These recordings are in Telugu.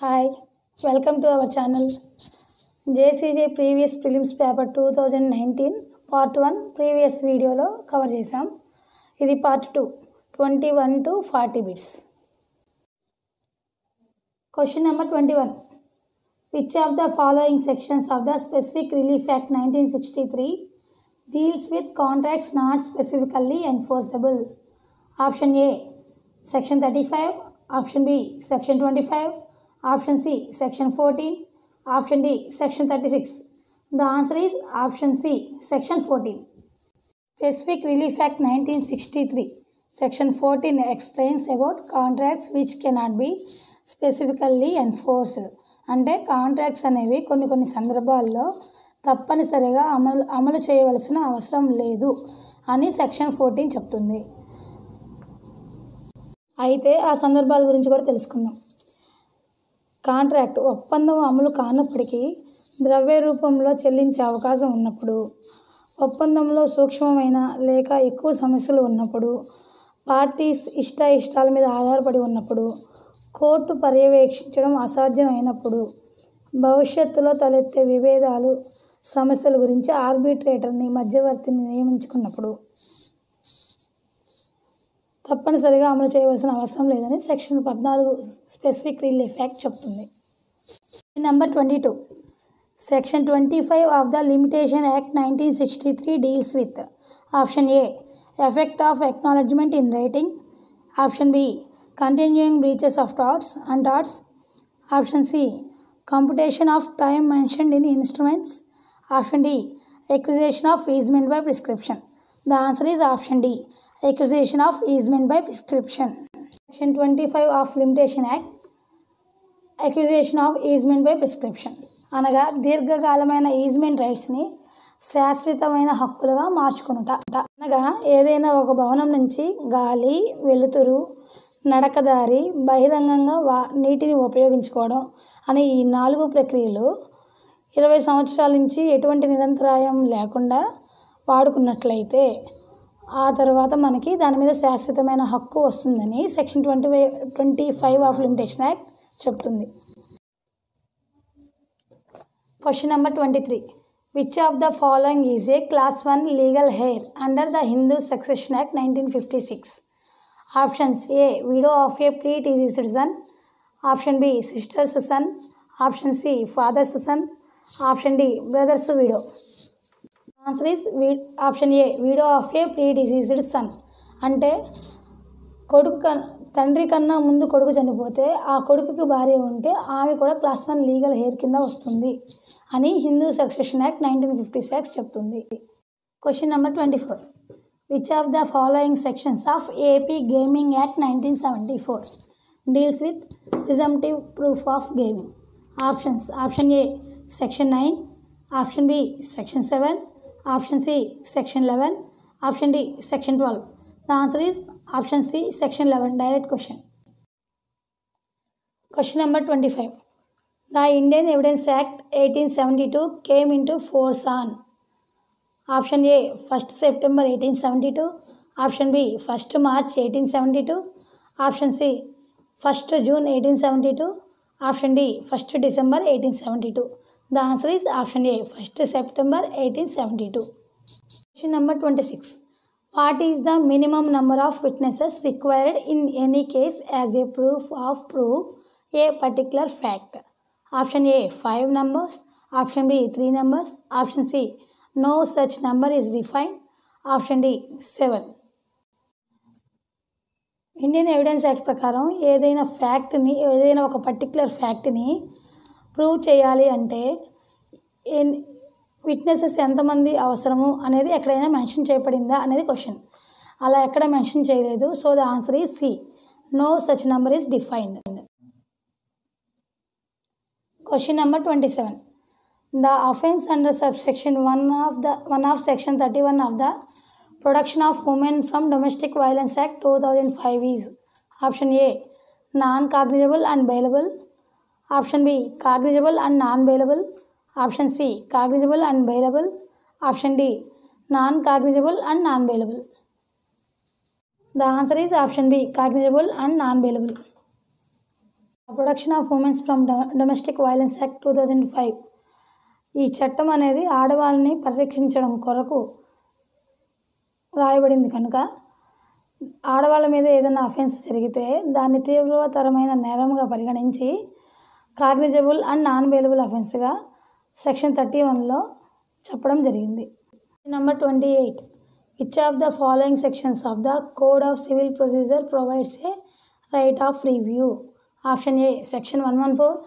Hi, welcome to our channel. JCJ Previous Prelims Paper 2019 Part 1 previous video లో కవర్ చేసాం. ఇది Part 2 21 to 40 bits. Question number 21. Which of the following sections of the Specific Relief Act 1963 deals with contracts not specifically enforceable? Option A, Section 35. Option B, Section 25. Option C, Section 14. Option D, Section 36. The answer is Option C, Section 14. Specific Relief Act 1963, Section 14 explains about contracts which cannot be specifically enforced. అంటే కాంట్రాక్ట్స్ అనేవి కొన్ని సందర్భాల్లో తప్పనిసరిగా అమలు చేయవలసిన అవసరం లేదు అని సెక్షన్ 14 చెప్తుంది. అయితే ఆ సందర్భాల గురించి కూడా తెలుసుకుందాం. కాంట్రాక్ట్ ఒప్పందం అమలు కానప్పటికీ ద్రవ్య రూపంలో చెల్లించే అవకాశం ఉన్నప్పుడు, ఒప్పందంలో సూక్ష్మమైన లేక ఎక్కువ సమస్యలు ఉన్నప్పుడు, పార్టీస్ ఇష్టాల మీద ఆధారపడి ఉన్నప్పుడు, కోర్టు పర్యవేక్షించడం అసాధ్యం అయినప్పుడు, భవిష్యత్తులో తలెత్తే విభేదాలు సమస్యల గురించి ఆర్బిట్రేటర్ని మధ్యవర్తిని నియమించుకున్నప్పుడు తప్పనిసరిగా అమలు చేయవలసిన అవసరం లేదని సెక్షన్ 14 స్పెసిఫిక్ రిలీఫ్ యాక్ట్ చెప్తుంది. Number 22. Section 25 of the limitation act 1963 deals with option A effect of acknowledgement in writing, option B continuing breaches of torts and torts, option C computation of time mentioned in instruments, option D acquisition of easement by prescription. The answer is option D, acquisition of easement by prescription. Section 25 of limitation act, acquisition of easement by prescription అనగా దీర్ఘకాలమైన ఈజ్మెంట్ రైట్స్ని శాశ్వతమైన హక్కులుగా మార్చుకునుట. అనగా ఏదైనా ఒక భవనం నుంచి గాలి, వెలుతురు, నడకదారి, బహిరంగంగా నీటిని ఉపయోగించుకోవడం అనే ఈ 4 ప్రక్రియలు 20 సంవత్సరాల నుంచి ఎటువంటి నిరంతరాయం లేకుండా వాడుకున్నట్లయితే ఆ తర్వాత మనకి దాని మీద శాశ్వతమైన హక్కు వస్తుందని సెక్షన్ 25 ఆఫ్ లిమిటేషన్ యాక్ట్ చెప్తుంది. Question number 23. Which of the following is a class 1 legal heir under the Hindu succession act 1956? Options A, widow of a pre-deceased son. Option B, sister's son. Option C, father's son. Option D, brother's widow. Answer is option A, widow of a pre-deceased son. అంటే తండ్రి కన్నా ముందు కొడుకు చనిపోతే ఆ కొడుకుకి భార్య ఉంటే ఆమె కూడా క్లాస్ 1 లీగల్ హెయిర్ కింద వస్తుంది అని హిందూ సక్సెషన్ యాక్ట్ 1956 చెప్తుంది. Question number 24. Which of the following sections of AP Gaming Act 1974 deals with presumptive proof of gaming? Options: Option A, Section 9. Option B, Section 7. Option C, Section 11. Option D, Section 12. The answer is Option C, Section 11. Direct question. Question number 25. The Indian Evidence Act 1872 came into force on Option A, 1st September 1872. Option B, 1st March 1872. Option C, 1st June 1872. Option D, 1st December 1872. The answer is Option A, 1st September 1872. Question number 26. What is the minimum number of witnesses required in any case as a proof a particular fact? Option A, 5 numbers. Option B, 3 numbers. Option C, no such number is defined. Option D, 7. Indian evidence act ప్రకారం ఏదైనా ఒక పర్టికులర్ ఫ్యాక్ట్ని ప్రూవ్ చేయాలి అంటే విట్నెసెస్ ఎంతమంది అవసరము అనేది ఎక్కడైనా మెన్షన్ చేయబడిందా అనేది క్వశ్చన్. అలా ఎక్కడ మెన్షన్ చేయలేదు. So the answer is C, no such number is defined. Question number 27. The offence under subsection 1 of section 31 of the Protection of Women from Domestic Violence Act 2005 is option A, non-cognizable and bailable. Option B, cognizable and non-bailable. Option C, cognizable and bailable. Option D, non-cognizable and non-bailable. The answer is option B, cognizable and non-bailable. Protection of women's from domestic violence act 2005. ఈ చట్టం అనేది ఆడవాళ్ళని పరిరక్షించడం కొరకు రాయబడింది కనుక ఆడవాళ్ళ మీద ఏదైనా అఫెన్స్ జరిగితే దాన్ని తీవ్రతరమైన నేరంగా పరిగణించి కాగ్నిజబుల్ అండ్ నాన్ బెయిలబుల్ అఫెన్స్గా సెక్షన్ 31లో చెప్పడం జరిగింది. Number 28. Which of the following sections of the code of civil procedure provides a right of review? Option A section 114,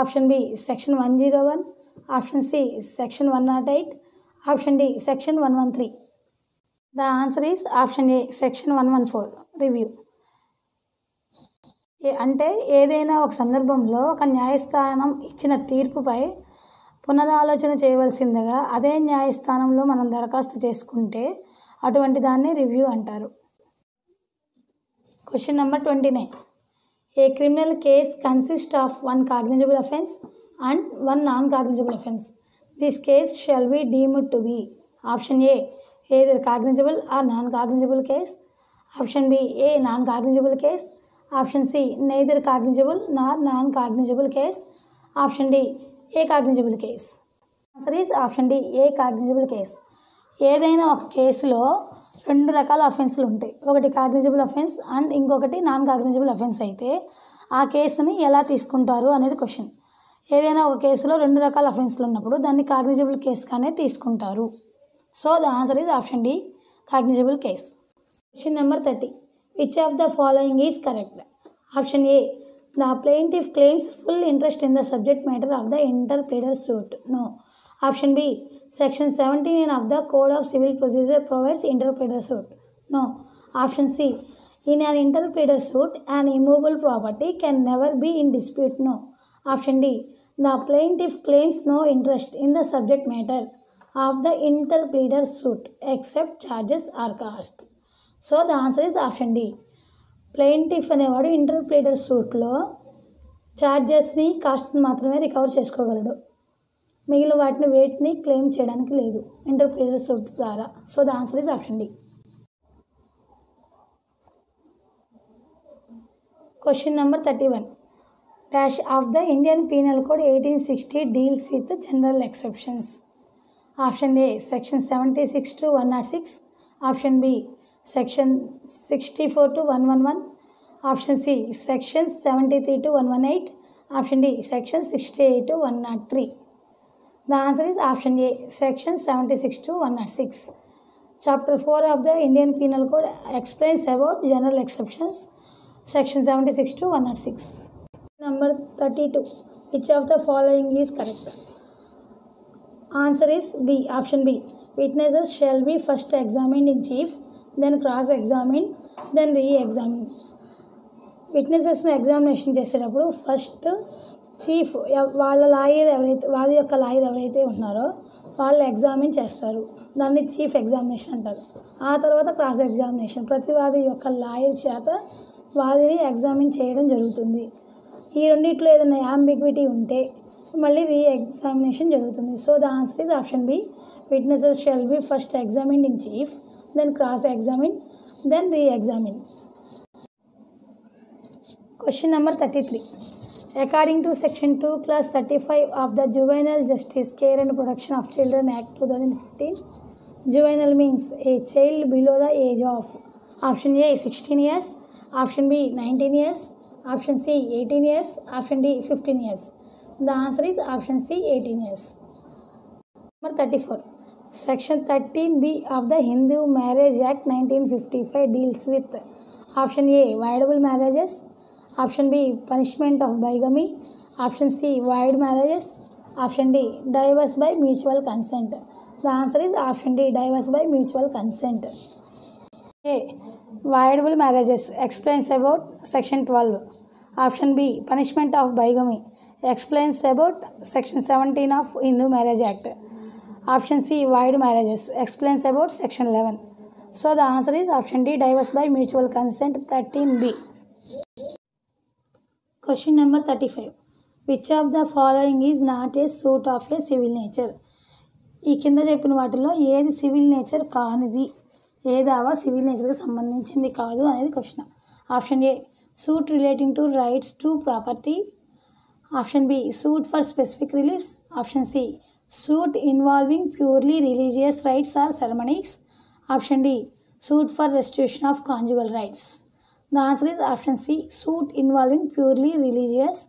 option B section 101, option C section 108, option D section 113. The answer is option A, section 114 review. అంటే ఏదైనా ఒక సందర్భంలో ఒక న్యాయస్థానం ఇచ్చిన తీర్పుపై పునరాలోచన చేయవలసిందిగా అదే న్యాయస్థానంలో మనం దరఖాస్తు చేసుకుంటే అటువంటి దాన్ని రివ్యూ అంటారు. Question number 29. A criminal case consist of one cognizable offence and one non cognizable offence. This case shall be deemed to be. Option A either cognizable or non-cognizable case. Option B, a non-cognizable case. Option C, neither cognizable nor non-cognizable case. Option D, a cognizable case. Answer is option D, a cognizable case. ఏదైనా ఒక కేసులో రెండు రకాల అఫెన్స్లు ఉంటాయి. ఒకటి కాగ్నిజబుల్ అఫెన్స్ అండ్ ఇంకొకటి నాన్ కాగ్నిజబుల్ అఫెన్స్ అయితే ఆ కేసుని ఎలా తీసుకుంటారు అనేది క్వశ్చన్. ఏదైనా ఒక కేసులో రెండు రకాల అఫెన్స్లు ఉన్నప్పుడు దాన్ని కాగ్నిజబుల్ కేసుగానే తీసుకుంటారు. So the answer is option D, cognizable case. Question number 30. Which of the following is correct? Option A, the plaintiff claims full interest in the subject matter of the interpleader suit. No. Option B, section 79 of the Code of Civil Procedure provides interpleader suit. No. Option C, in an interpleader suit, an immovable property can never be in dispute. No. Option D, the plaintiff claims no interest in the subject matter of the interpleader suit except charges are cost. So the answer is option D. Plaintiff అనేవాడు ఇంటర్ప్లీడర్ సూట్లో ఛార్జెస్ని కాస్ట్ని మాత్రమే రికవర్ చేసుకోగలడు. మిగిలిన వాటిని వేటిని క్లెయిమ్ చేయడానికి లేదు ఇంటర్ప్లీడర్ సూట్ ద్వారా. So the answer is option D. Question number 31. Dash of the Indian Penal Code 1860 deals with general exceptions. Option A, section 76 to 106. Option B, section 64 to 111. Option C, section 73 to 118. Option D, section 68 to 103. The answer is option A, section 76 to 106. Chapter 4 of the Indian Penal Code explains about general exceptions. Section 76 to 106. Number 32. Which of the following is correct? Answer is B, option B. Witnesses shall be first examined in chief, then cross-examined, then re-examined. విట్నెసెస్ని ఎగ్జామినేషన్ చేసేటప్పుడు ఫస్ట్ చీఫ్ వాళ్ళ లాయర్ ఎవరైతే వాది యొక్క లాయర్ ఎవరైతే ఉన్నారో వాళ్ళు ఎగ్జామిన్ చేస్తారు. దాన్ని చీఫ్ ఎగ్జామినేషన్ అంటారు. ఆ తర్వాత క్రాస్ ఎగ్జామినేషన్ ప్రతివాది యొక్క లాయర్ చేత వాదిని ఎగ్జామిన్ చేయడం జరుగుతుంది. ఈ రెండిట్లో ఏదైనా యాంబిగ్విటీ ఉంటే మళ్ళీ రీ ఎగ్జామినేషన్ జరుగుతుంది. So the answer is option B. Witnesses shall be first examined in chief, then cross examine, then re examine. Question number 33. According to section 2 clause 35 of the juvenile justice care and protection of children act 2015, juvenile means a child below the age of. Option A 16 years, option B 19 years, option C 18 years, option D 15 years. The answer is option C, 18 years. Number 34. Section 13B of the Hindu Marriage Act 1955 deals with option A, voidable marriages, option B, punishment of bigamy, option C, void marriages, option D, divorce by mutual consent. The answer is option D, divorce by mutual consent. A, voidable marriages explains about section 12. Option B, punishment of bigamy explains about section 17 of Hindu Marriage Act. Option C, void marriages explains about section 11. So the answer is option D, divorce by mutual consent, 13B. Question number 35. Which of the following is not a suit of a civil nature? ఈ కింద చెప్పిన వాటిలో ఏది సివిల్ నేచర్ కానిది, ఏ దావా సివిల్ నేచర్కి సంబంధించింది కాదు అనేది question. Option A suit relating to rights to property. Option B, suit for specific reliefs. Option C, suit involving purely religious rites or ceremonies. Option D, suit for restitution of conjugal rights. The answer is option C, suit involving purely religious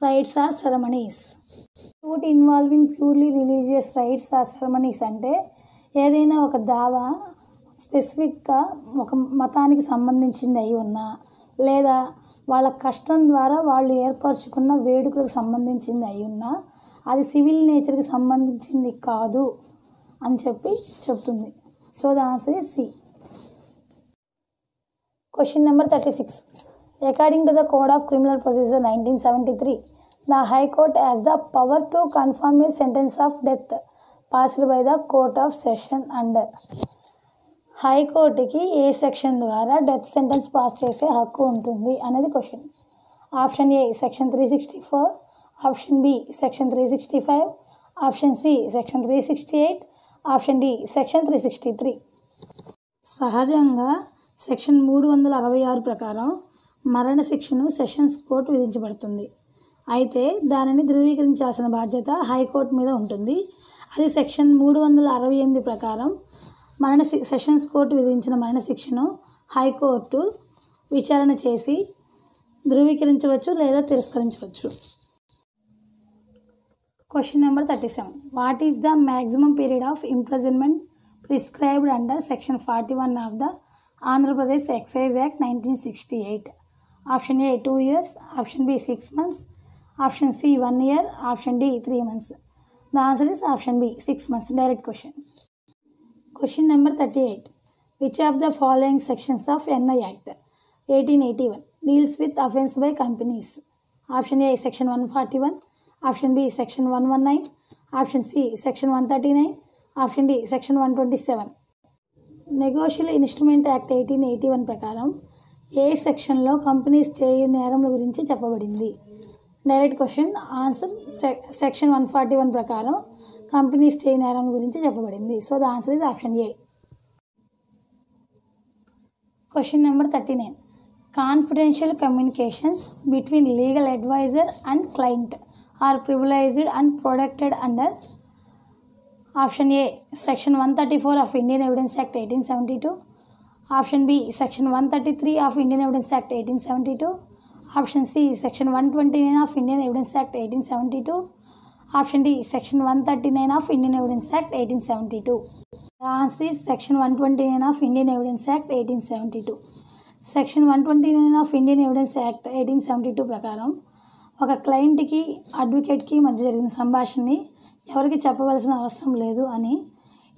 rites or ceremonies. Suit involving purely religious rites or ceremonies అంటే ఏదైనా ఒక దావా స్పెసిఫిక్గా ఒక మతానికి సంబంధించింది అయి ఉన్నా లేదా వాళ్ళ కష్టం ద్వారా వాళ్ళు ఏర్పరచుకున్న వేడుకలకు సంబంధించింది అయి ఉన్నా అది సివిల్ నేచర్కి సంబంధించింది కాదు అని చెప్తుంది. So the answer is C. Question number 36. According to the Code of Criminal Procedure 1973, the High Court has the power to confirm a sentence of death passed by the Court of Session under. High కోర్టుకి ఏ సెక్షన్ ద్వారా డెత్ సెంటెన్స్ పాస్ చేసే హక్కు ఉంటుంది అనేది question. Option A section 364, option B section 365, option C section 368, option D section 363. సహజంగా సెక్షన్ 366 ప్రకారం మరణశిక్షను సెషన్స్ కోర్టు విధించబడుతుంది. అయితే దానిని ధృవీకరించాల్సిన బాధ్యత హైకోర్టు మీద ఉంటుంది. అది సెక్షన్ 368 ప్రకారం సెషన్స్ కోర్టు విధించిన మరణశిక్షను హైకోర్టు విచారణ చేసి ధృవీకరించవచ్చు లేదా తిరస్కరించవచ్చు. Question number 37. What is the maximum period of imprisonment prescribed under section 41 of the Andhra Pradesh excise act 1968? Option A 2 years, option B 6 months, option C 1 year, option D 3 months. The answer is option B 6 months. Direct question. Question number 38. Which of the following sections of NI Act 1881 deals with offence by companies? Option A section 141, option B section 119, option C section 139, option D section 127. Negotiable Instrument Act 1881 ప్రకారం ఏ సెక్షన్లో కంపెనీస్ చేయు నేరముల గురించి చెప్పబడింది? Direct question. ఆన్సర్ సెక్షన్ 141 ప్రకారం కంపెనీస్ చేయు నేరం గురించి చెప్పబడింది. So the answer is option A. Question number 39. Confidential communications between legal adviser and client are privileged and protected under option A section 134 of Indian evidence act 1872, option B section 133 of Indian evidence act 1872, option C section 129 of Indian evidence act 1872, option D section 139 of Indian evidence act 1872. The answer is section 129 of Indian evidence act 1872. Section 129 of Indian evidence act 1872 ప్రకారం ఒక క్లయింట్కి అడ్వకేట్కి మధ్య జరిగిన సంభాషణని ఎవరికి చెప్పవలసిన అవసరం లేదు అని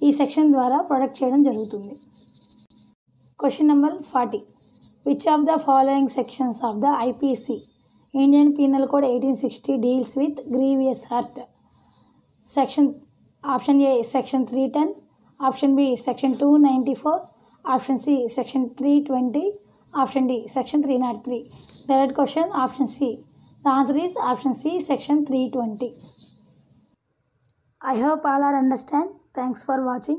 ఈ సెక్షన్ ద్వారా ప్రొటెక్ట్ చేయడం జరుగుతుంది. Question number 40. Which of the following sections of the IPC Indian penal code 1860 deals with grievous hurt? Section option A section 310, option B section 294, option C section 320, option D section 303. Direct question. Option C. The answer is option C section 320. I hope all are understand. Thanks for watching.